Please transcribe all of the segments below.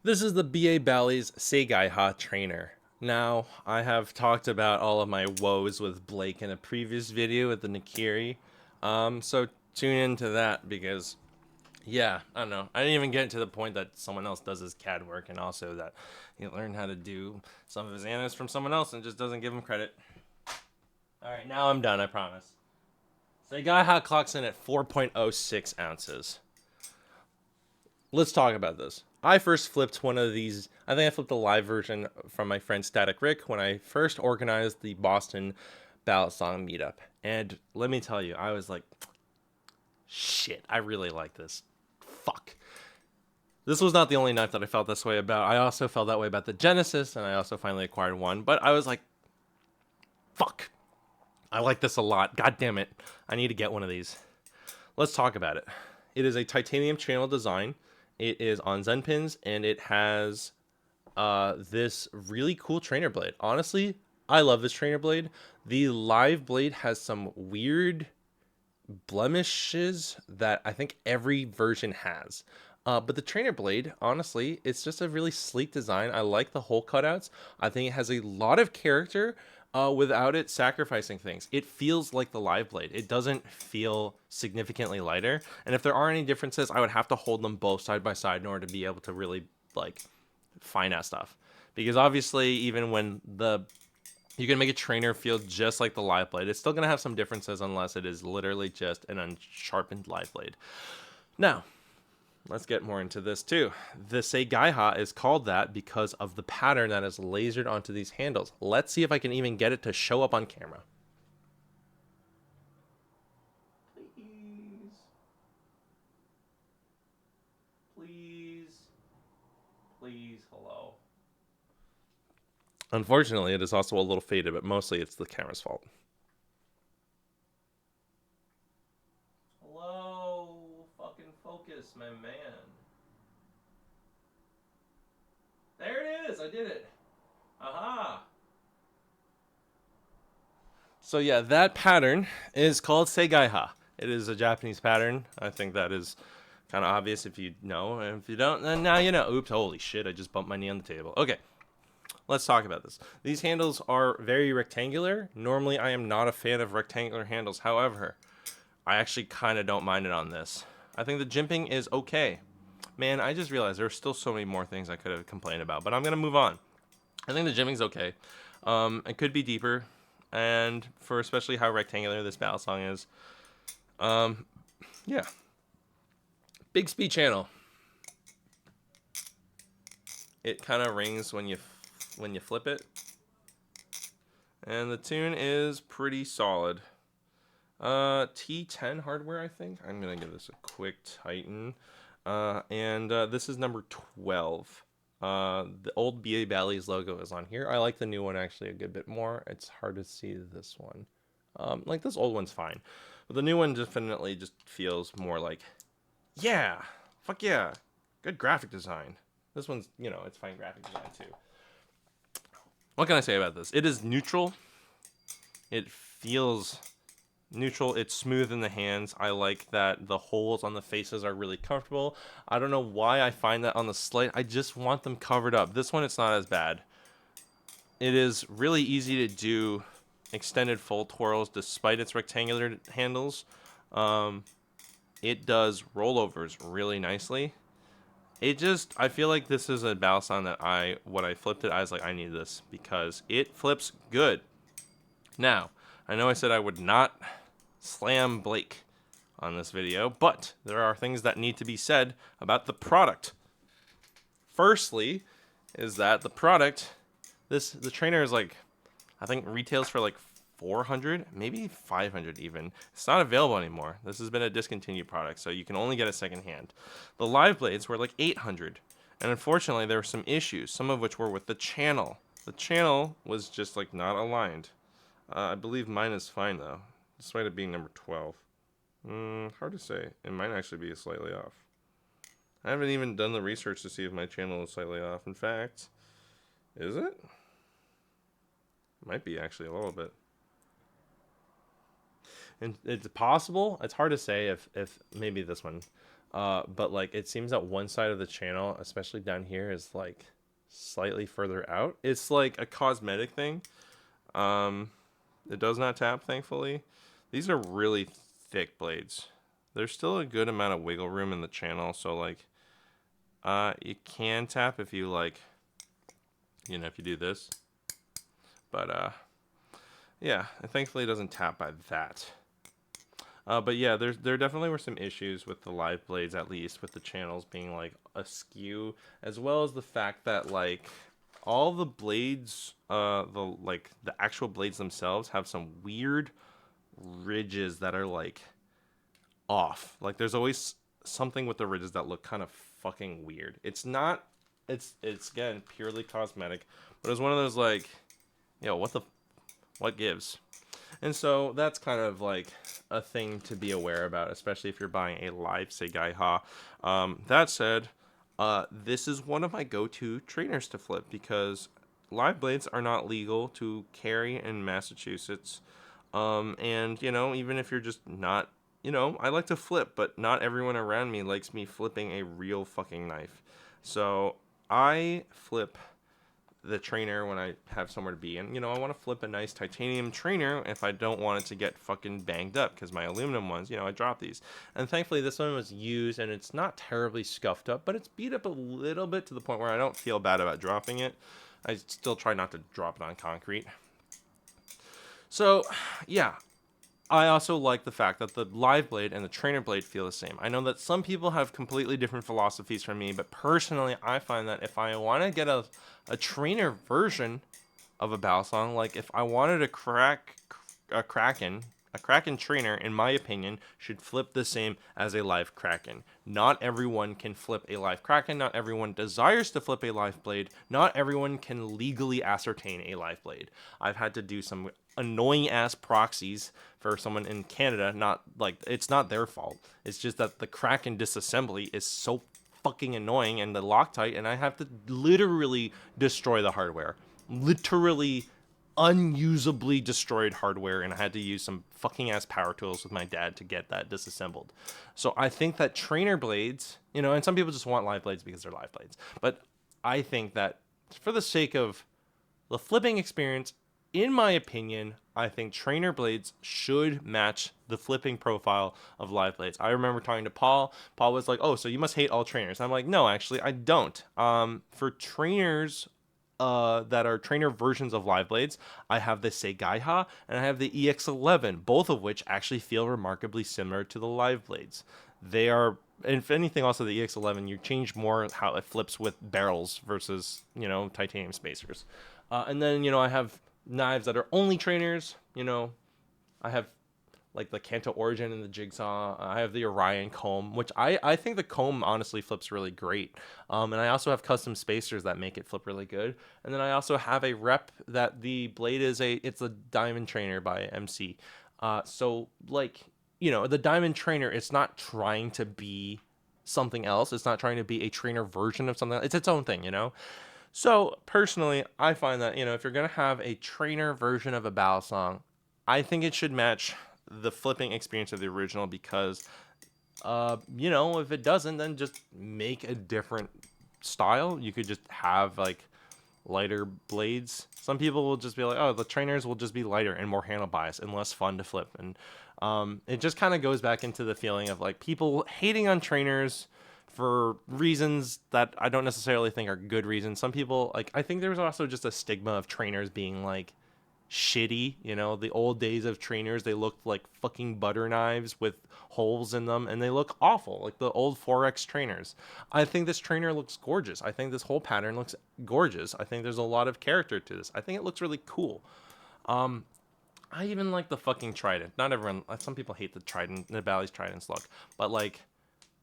This is the Balis Seigaiha trainer. Now, I have talked about all of my woes with Blake in a previous video with the Nakiri. So tune into that because, yeah, I don't know. I didn't even get to the point that someone else does his CAD work and also that he learned how to do some of his animes from someone else and just doesn't give him credit. Alright, now I'm done, I promise. Seigaiha clocks in at 4.06 ounces. Let's talk about this. I first flipped one of these. I think I flipped the live version from my friend Static Rick when I first organized the Boston Balisong meetup. And let me tell you, I was like, shit, I really like this. Fuck. This was not the only knife that I felt this way about. I also felt that way about the Genesis, and I also finally acquired one. But I was like, fuck. I like this a lot. God damn it. I need to get one of these. Let's talk about it. It is a titanium channel design. It is on Zen pins, and it has this really cool trainer blade. Honestly, I love this trainer blade. The live blade has some weird blemishes that I think every version has. But the trainer blade, honestly, it's just a really sleek design. I like the hole cutouts. I think it has a lot of character without it sacrificing things. It feels like the live blade. It doesn't feel significantly lighter. And if there are any differences, I would have to hold them both side by side in order to be able to really like find out stuff. Because obviously, even when you can make a trainer feel just like the live blade, it's still going to have some differences unless it is literally just an unsharpened live blade. Now, let's get more into this too. The Seigaiha is called that because of the pattern that is lasered onto these handles. Let's see if I can even get it to show up on camera. Please. Please. Please. Hello. Unfortunately, it is also a little faded, but mostly it's the camera's fault. Hello, fucking focus, my man. There it is. I did it. Aha. So yeah, that pattern is called Seigaiha. It is a Japanese pattern. I think that is kind of obvious if you know. And if you don't, then now you know. Oops, holy shit, I just bumped my knee on the table. Okay, let's talk about this. These handles are very rectangular. Normally, I am not a fan of rectangular handles. However, I actually kind of don't mind it on this. I think the jimping is okay. Man, I just realized there are still so many more things I could have complained about, but I'm going to move on. I think the jimping's okay. It could be deeper, and for especially how rectangular this Balisong is. Yeah. Big speed channel. It kind of rings when you flip it. And the tune is pretty solid. T10 hardware, I think. I'm going to give this a quick tighten. This is number 12. The old BA Balis logo is on here. I like the new one actually a good bit more. It's hard to see this one. Like this old one's fine. But the new one definitely just feels more like, yeah, fuck yeah, good graphic design. This one's, it's fine graphic design too. What can I say about this? It is neutral. It feels neutral. It's smooth in the hands. I like that the holes on the faces are really comfortable. I don't know why I find that on the slate. I just want them covered up. This one, it's not as bad. It is really easy to do extended full twirls despite its rectangular handles. It does rollovers really nicely. I feel like this is a Balisong that when I flipped it, I was like, I need this because it flips good. Now, I know I said I would not slam Blake on this video, but there are things that need to be said about the product. Firstly, is that the product, the trainer is like, I think retails for like 400, maybe 500 even. It's not available anymore. This has been a discontinued product, so you can only get it secondhand. The live blades were like 800, and unfortunately there were some issues, some of which were with the channel. The channel was just like not aligned. I believe mine is fine though, despite it being number 12. Hard to say. It might actually be slightly off. I haven't even done the research to see if my channel is slightly off. In fact, is it? Might be actually a little bit. And it's possible. It's hard to say if maybe this one. But like it seems that one side of the channel, especially down here, is like slightly further out. It's like a cosmetic thing. Um, it does not tap, thankfully. These are really thick blades. There's still a good amount of wiggle room in the channel, so like, you can tap if you like, if you do this. But yeah, thankfully it doesn't tap by that. But yeah, there definitely were some issues with the live blades, at least with the channels being like askew, as well as the fact that like all the blades, the actual blades themselves have some weird ridges that are like off. Like there's always something with the ridges that look kind of fucking weird. It's not. It's again purely cosmetic, but it's one of those like, what gives? And so that's kind of like a thing to be aware about, especially if you're buying a live Seigaiha. That said, this is one of my go-to trainers to flip because live blades are not legal to carry in Massachusetts. And even if you're just not, I like to flip, but not everyone around me likes me flipping a real fucking knife. So I flip the trainer when I have somewhere to be. And, I want to flip a nice titanium trainer if I don't want it to get fucking banged up because my aluminum ones, I drop these. And thankfully this one was used and it's not terribly scuffed up, but it's beat up a little bit to the point where I don't feel bad about dropping it. I still try not to drop it on concrete. So, yeah, I also like the fact that the live blade and the trainer blade feel the same. I know that some people have completely different philosophies from me, but personally, I find that if I want to get a trainer version of a Balisong, like if I wanted a Kraken trainer, in my opinion, should flip the same as a live Kraken. Not everyone can flip a live Kraken. Not everyone desires to flip a live blade. Not everyone can legally ascertain a live blade. I've had to do some annoying ass proxies for someone in Canada. Not like it's not their fault. It's just that the Kraken disassembly is so fucking annoying and the Loctite, and I have to literally destroy the hardware. Literally unusably destroyed hardware, and I had to use some fucking ass power tools with my dad to get that disassembled. So I think that trainer blades, and some people just want live blades because they're live blades, but I think that for the sake of the flipping experience, in my opinion, I think trainer blades should match the flipping profile of live blades. I remember talking to Paul. Paul was like, "Oh, so you must hate all trainers." I'm like, "No, actually, I don't." For trainers that are trainer versions of live blades, I have the Seigaiha and I have the EX11, both of which actually feel remarkably similar to the live blades. They are, if anything, also the EX11, you change more how it flips with barrels versus, titanium spacers. And then, I have knives that are only trainers. I have like the Kanto Origin and the Jigsaw. I have the Orion comb, which I think the comb honestly flips really great. And I also have custom spacers that make it flip really good. And then I also have a rep that the blade it's a diamond trainer by MC. So like, the diamond trainer, it's not trying to be something else. It's not trying to be a trainer version of something else. It's its own thing, So personally, I find that, if you're going to have a trainer version of a Balisong, I think it should match the flipping experience of the original because, if it doesn't, then just make a different style. You could just have like lighter blades. Some people will just be like, oh, the trainers will just be lighter and more handle bias and less fun to flip. And it just kind of goes back into the feeling of like people hating on trainers for reasons that I don't necessarily think are good reasons. Some people, like, I think there's also just a stigma of trainers being like shitty. The old days of trainers, they looked like fucking butter knives with holes in them and they look awful, like the old 4X trainers. I think this trainer looks gorgeous. I think this whole pattern looks gorgeous. I think there's a lot of character to this. I think it looks really cool. I even like the fucking trident. Not everyone, some people hate the trident, the Balis tridents look, but like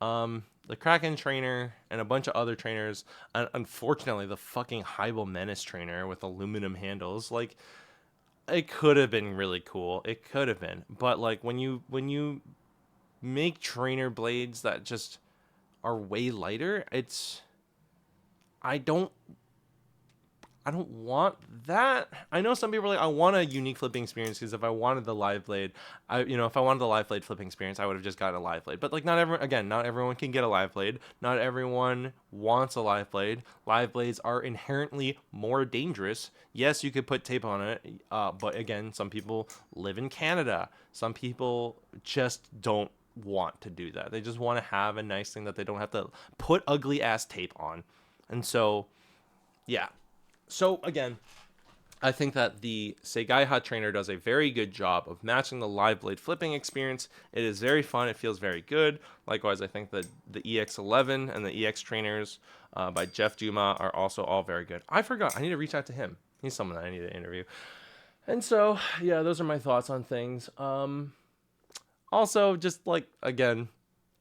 the Kraken trainer and a bunch of other trainers, and unfortunately the fucking Hybel Menace trainer with aluminum handles, like it could have been really cool. It could have been. But like when you make trainer blades that just are way lighter, I don't I don't want that. I know some people are like, I want a unique flipping experience because if I wanted the live blade, if I wanted the live blade flipping experience, I would have just gotten a live blade. But like, not everyone can get a live blade. Not everyone wants a live blade. Live blades are inherently more dangerous. Yes, you could put tape on it, but again, some people live in Canada. Some people just don't want to do that. They just want to have a nice thing that they don't have to put ugly ass tape on. And so, yeah. So again, I think that the Seigaiha trainer does a very good job of matching the live blade flipping experience. It is very fun. It feels very good. Likewise, I think that the EX11 and the EX trainers by Jeff Duma are also all very good. I forgot. I need to reach out to him. He's someone that I need to interview. And so, yeah, those are my thoughts on things. Also, just like, again,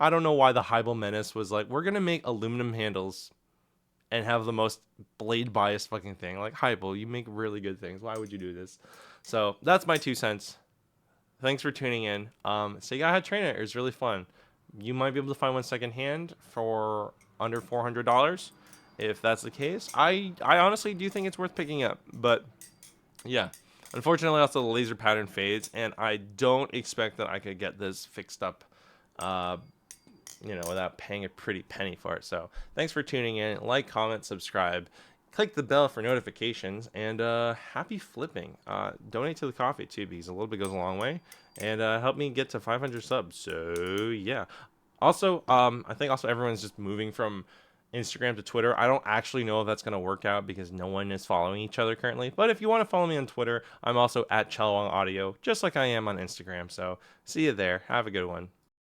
I don't know why the Hybel Menace was like, we're going to make aluminum handles and have the most blade biased fucking thing. Like, Hybel, you make really good things. Why would you do this? So that's my 2 cents. Thanks for tuning in. Seigaiha Trainer is really fun. You might be able to find one secondhand for under $400. If that's the case, I honestly do think it's worth picking up. But yeah, unfortunately, also the laser pattern fades, and I don't expect that I could get this fixed up without paying a pretty penny for it. So thanks for tuning in. Like, comment, subscribe, click the bell for notifications, and happy flipping. Donate to the coffee too, because a little bit goes a long way, and help me get to 500 subs. So yeah. Also, I think also everyone's just moving from Instagram to Twitter. I don't actually know if that's going to work out because no one is following each other currently. But if you want to follow me on Twitter, I'm also at Chalwang Audio, just like I am on Instagram. So see you there. Have a good one.